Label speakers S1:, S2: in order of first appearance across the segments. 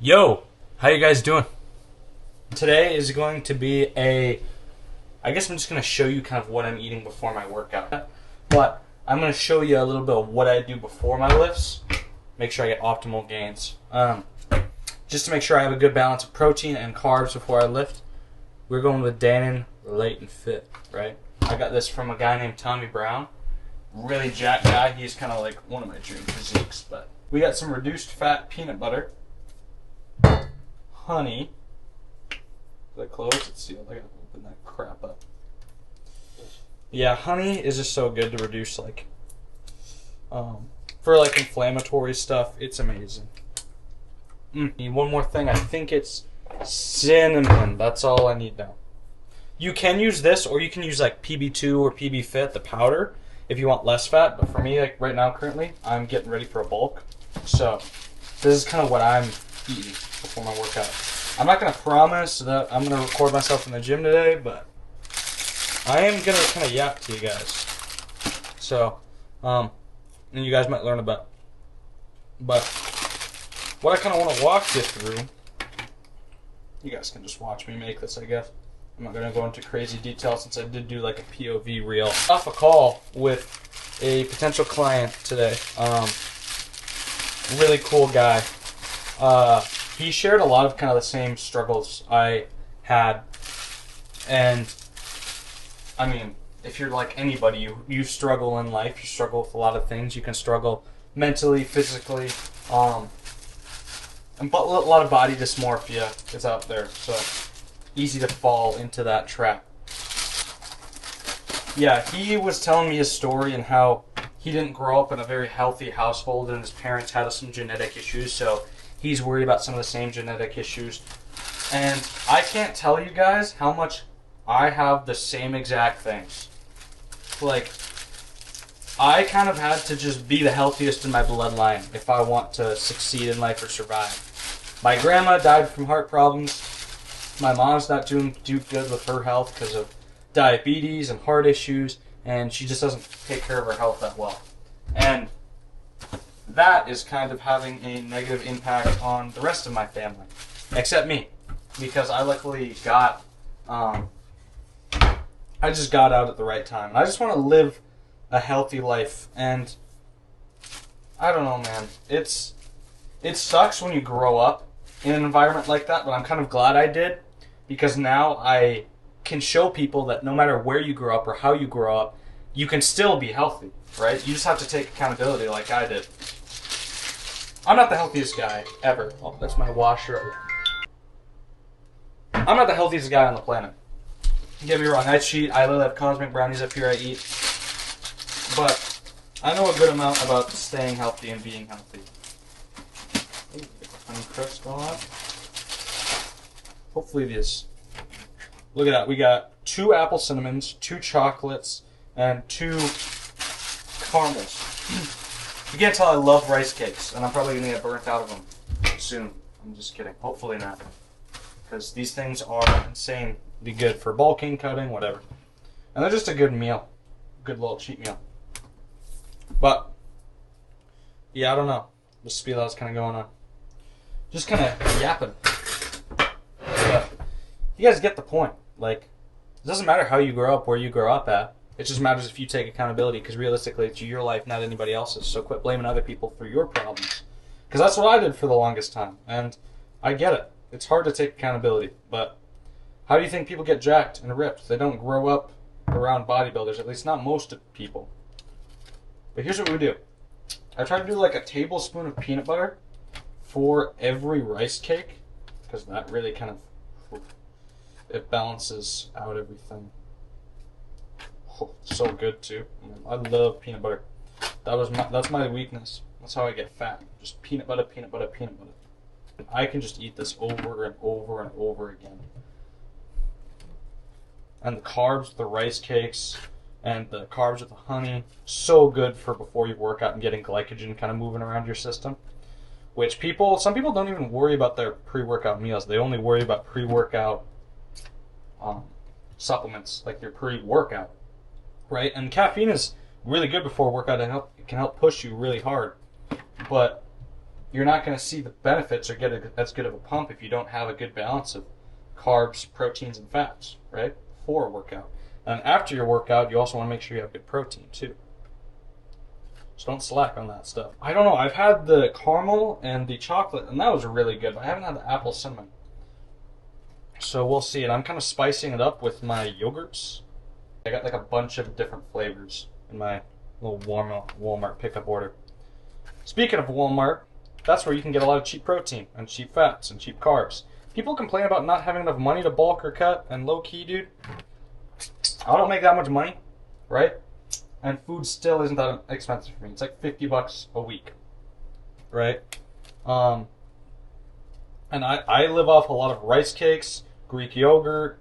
S1: Yo, how you guys doing? Today is going to be I guess I'm just going to show you kind of what I'm eating before my workout. But I'm going to show you a little bit of what I do before my lifts. Make sure I get optimal gains. Just to make sure I have a good balance of protein and carbs before I lift. We're going with Dannon Light and Fit, right? I got this from a guy named Tommy Brown. Really jacked guy. He's kind of like one of my dream physiques. But we got some reduced fat peanut butter. Honey. Is that closed? Let's see. I gotta open that crap up. Yeah, honey is just so good to reduce for inflammatory stuff. It's amazing. Need one more thing. I think it's cinnamon. That's all I need now. You can use this, or you can use like PB2 or PB Fit, the powder, if you want less fat. But for me, like right now, currently, I'm getting ready for a bulk. So this is kind of what I'm eating before my workout. I'm not going to promise that I'm going to record myself in the gym today, but I am going to kind of yap to you guys. So, and you guys might learn about. But what I kind of want to walk you through, you guys can just watch me make this, I guess. I'm not going to go into crazy detail since I did do like a POV reel. Off a call with a potential client today. Really cool guy. He shared a lot of kind of the same struggles I had, and I mean, if you're like anybody, you struggle in life. You struggle with a lot of things. You can struggle mentally, physically, and a lot of body dysmorphia is out there. So easy to fall into that trap. Yeah, he was telling me his story and how he didn't grow up in a very healthy household, and his parents had some genetic issues. So he's worried about some of the same genetic issues. And I can't tell you guys how much I have the same exact things. Like, I kind of had to just be the healthiest in my bloodline if I want to succeed in life or survive. My grandma died from heart problems. My mom's not doing good with her health because of diabetes and heart issues, and she just doesn't take care of her health that well. And that is kind of having a negative impact on the rest of my family, except me, because I luckily got, I just got out at the right time. And I just want to live a healthy life, and I don't know, man. It sucks when you grow up in an environment like that, but I'm kind of glad I did, because now I can show people that no matter where you grow up or how you grow up, you can still be healthy, right? You just have to take accountability like I did. I'm not the healthiest guy ever. Oh, that's my washer. I'm not the healthiest guy on the planet. Don't get me wrong, I cheat. I literally have cosmic brownies up here I eat. But I know a good amount about staying healthy and being healthy. Ooh, honey crust going on. Hopefully this. Look at that. We got 2 apple cinnamons, 2 chocolates, and 2 caramels. You can't tell I love rice cakes, and I'm probably going to get burnt out of them soon. I'm just kidding. Hopefully not. Because these things are insanely good for bulking, cutting, whatever. And they're just a good meal. Good little cheat meal. But, yeah, I don't know. The spiel that's kind of going on. Just kind of yapping. But you guys get the point. Like, it doesn't matter how you grow up, where you grow up at. It just matters if you take accountability, because realistically, it's your life, not anybody else's. So quit blaming other people for your problems. Because that's what I did for the longest time. And I get it. It's hard to take accountability. But how do you think people get jacked and ripped? They don't grow up around bodybuilders, at least not most people. But here's what we do. I try to do like a tablespoon of peanut butter for every rice cake, because that really kind of, it balances out everything. Oh, so good too. I love peanut butter. That's my weakness. That's how I get fat. Just peanut butter, peanut butter, peanut butter. And I can just eat this over and over and over again. And the carbs, the rice cakes, and the carbs with the honey, so good for before you work out and getting glycogen kind of moving around your system. Which some people don't even worry about their pre-workout meals. They only worry about pre-workout supplements, like their pre-workout. Right? And caffeine is really good before workout. It can help push you really hard. But you're not going to see the benefits or get as good of a pump if you don't have a good balance of carbs, proteins, and fats, right? Before a workout. And after your workout, you also want to make sure you have good protein, too. So don't slack on that stuff. I don't know. I've had the caramel and the chocolate, and that was really good. But I haven't had the apple cinnamon. So we'll see. And I'm kind of spicing it up with my yogurts. I got like a bunch of different flavors in my little Walmart pickup order. Speaking of Walmart, that's where you can get a lot of cheap protein and cheap fats and cheap carbs. People complain about not having enough money to bulk or cut, and low key, dude, I don't make that much money, right? And food still isn't that expensive for me. It's like $50 a week, right? And I live off a lot of rice cakes, Greek yogurt,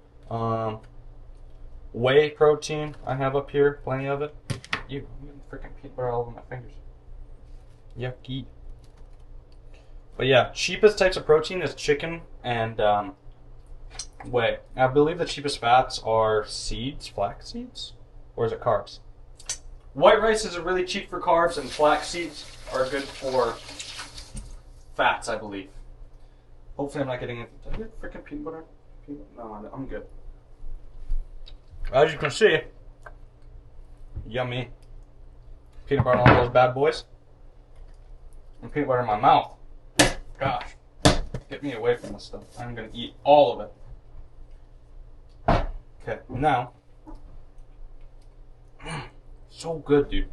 S1: whey protein I have up here, plenty of it. Ew, I'm getting freaking peanut butter all over my fingers. Yucky. But yeah, cheapest types of protein is chicken and whey. I believe the cheapest fats are seeds, flax seeds, or is it carbs? White rice is really cheap for carbs, and flax seeds are good for fats, I believe. Hopefully I'm not getting it. Did I get freaking peanut butter? No, I'm good. As you can see, yummy peanut butter on all those bad boys. And peanut butter in my mouth. Gosh, get me away from this stuff. I'm going to eat all of it. Okay, now, so good, dude.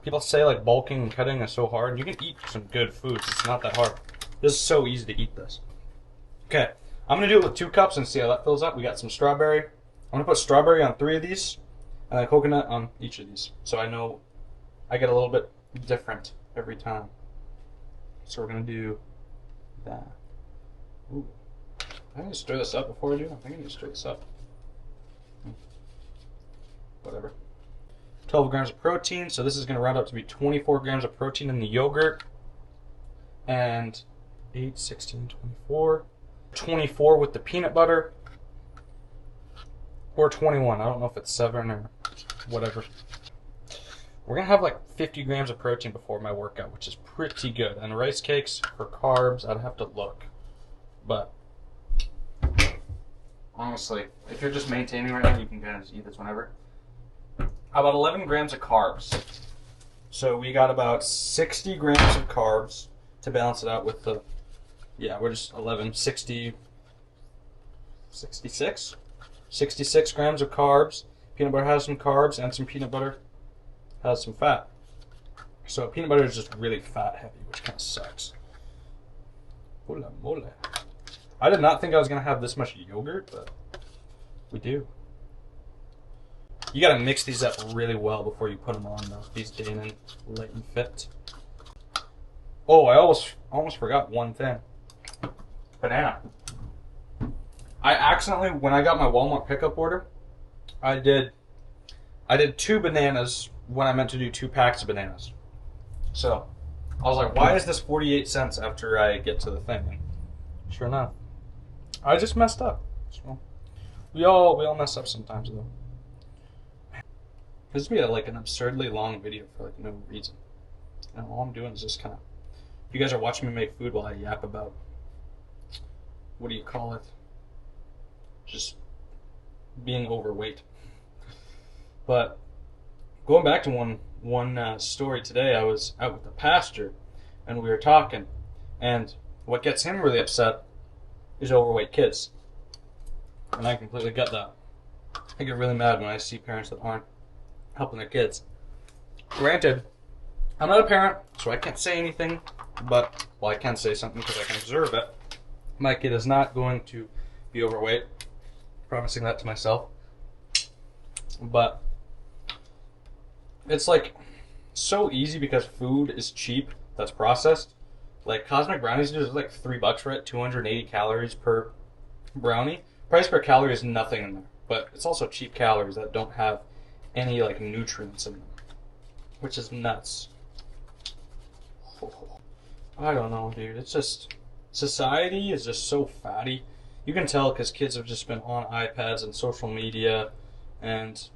S1: People say like bulking and cutting is so hard. You can eat some good foods. It's not that hard. This is so easy to eat this. Okay, I'm going to do it with 2 cups and see how that fills up. We got some strawberry. I'm going to put strawberry on 3 of these and then coconut on each of these. So I know I get a little bit different every time. So we're going to do that. Ooh. I need to stir this up before I do. I think I need to stir this up. Whatever. 12 grams of protein. So this is going to round up to be 24 grams of protein in the yogurt. And 8, 16, 24. 24 with the peanut butter. Or 21. I don't know if it's 7 or whatever. We're going to have like 50 grams of protein before my workout, which is pretty good. And rice cakes for carbs, I'd have to look. But honestly, if you're just maintaining right now, you can kind of just eat this whenever. About 11 grams of carbs. So we got about 60 grams of carbs to balance it out with the, yeah, we're just 11, 60, 66? 66 grams of carbs. Peanut butter has some carbs, and some peanut butter has some fat. So peanut butter is just really fat heavy, which kind of sucks. Hola mole. I did not think I was going to have this much yogurt, but we do. You got to mix these up really well before you put them on, though. These Danon Light and Fit. Oh, I almost forgot one thing. Banana. I accidentally, when I got my Walmart pickup order, I did 2 bananas when I meant to do 2 packs of bananas. So I was like, why is this 48 cents after I get to the thing? And sure enough, I just messed up. So we all mess up sometimes, though. This would be like an absurdly long video for like no reason. And all I'm doing is just kind of, you guys are watching me make food while I yap about, what do you call it? Just being overweight. But going back to one story today, I was out with the pastor and we were talking, and what gets him really upset is overweight kids. And I completely get that. I get really mad when I see parents that aren't helping their kids. Granted, I'm not a parent, so I can't say anything, but, well, I can say something because I can observe it. My kid is not going to be overweight. Promising that to myself. But it's like so easy because food is cheap that's processed. Like cosmic brownies is like $3 for it, 280 calories per brownie. Price per calorie is nothing in there, but it's also cheap calories that don't have any like nutrients in them, which is nuts. I don't know, dude. It's just, society is just so fatty. You can tell because kids have just been on iPads and social media and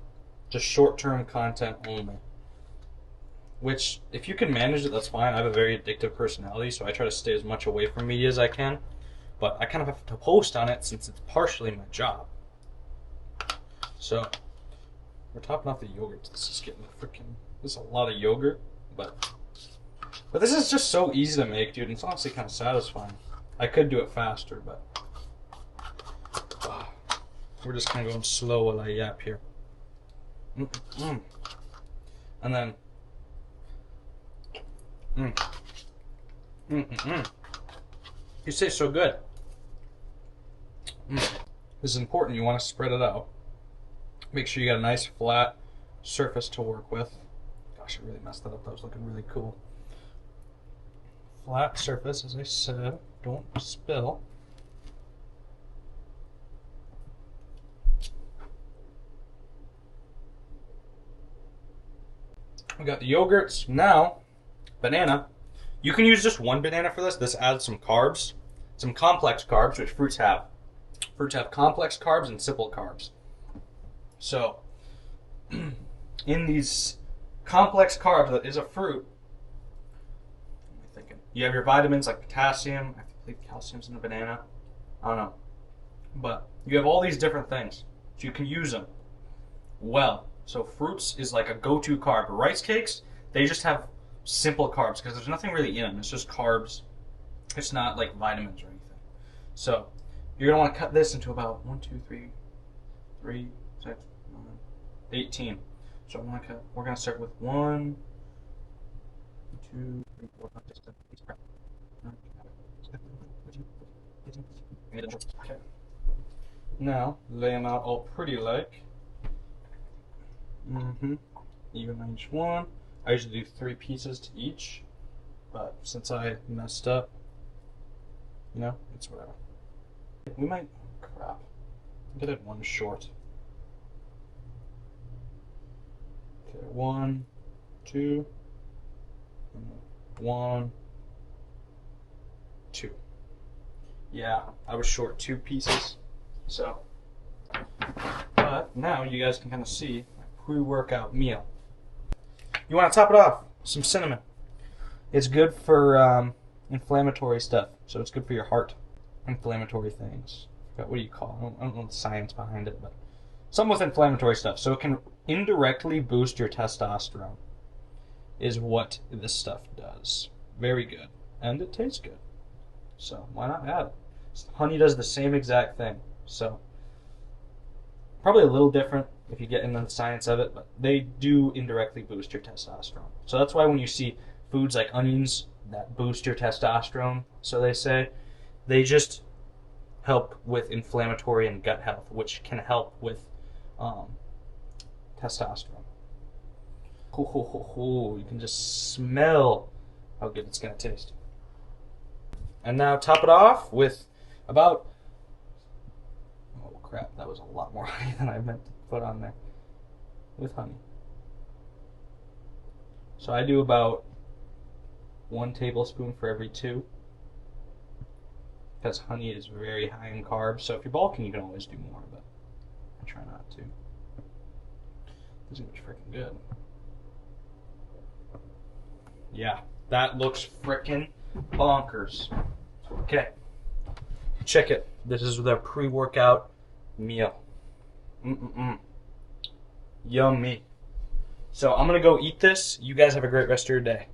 S1: just short-term content only. which if you can manage it, that's fine. I have a very addictive personality, so I try to stay as much away from media as I can. But I kind of have to post on it since it's partially my job. So we're topping off the yogurt. This is getting this is a lot of yogurt, but this is just so easy to make, dude. And it's honestly kind of satisfying. I could do it faster, but we're just kind of going slow while I yap here. And then you say so good. This is important. You want to spread it out. Make sure you got a nice flat surface to work with. Gosh, I really messed that up. That was looking really cool. Flat surface, as I said. Don't spill. We got the yogurts. Now, banana. You can use just one banana for this. This adds some carbs, some complex carbs, which fruits have. Fruits have complex carbs and simple carbs. So, in these complex carbs that is a fruit, what am I thinking? You have your vitamins like potassium. I believe calcium's in the banana. I don't know. But you have all these different things. So you can use them well. So fruits is like a go-to carb. Rice cakes, they just have simple carbs because there's nothing really in them. It's just carbs. It's not like vitamins or anything. So you're going to want to cut this into about 1, 2, 3, 6, 9, 18. So I want to cut, we're going to start with 1, 2, 3, 4, 5, 6, 7, 8, 9, 10. Okay. Now, lay them out all pretty like. Even on each one. I usually do 3 pieces to each, but since I messed up, you know, it's whatever. We might, crap, get it one short. Okay, 1, 2, 1, 2. Yeah, I was short 2 pieces, so. But now you guys can kind of see my pre-workout meal. You want to top it off, some cinnamon. It's good for inflammatory stuff, so it's good for your heart. Inflammatory things. What do you call it? I don't know the science behind it, but something with inflammatory stuff. So it can indirectly boost your testosterone, is what this stuff does. Very good. And it tastes good. So why not add it? Honey does the same exact thing. So probably a little different if you get into the science of it, but they do indirectly boost your testosterone. So that's why when you see foods like onions that boost your testosterone, so they say, they just help with inflammatory and gut health, which can help with testosterone. You can just smell how good it's going to taste. And now top it off with about, oh crap, that was a lot more honey than I meant to put on there, with honey. So I do about 1 tablespoon for every 2, because honey is very high in carbs. So if you're bulking, you can always do more, but I try not to. This is freaking good. Yeah, that looks freaking bonkers. Okay, check it. This is their pre-workout meal. Yummy. So I'm gonna go eat this. You guys have a great rest of your day.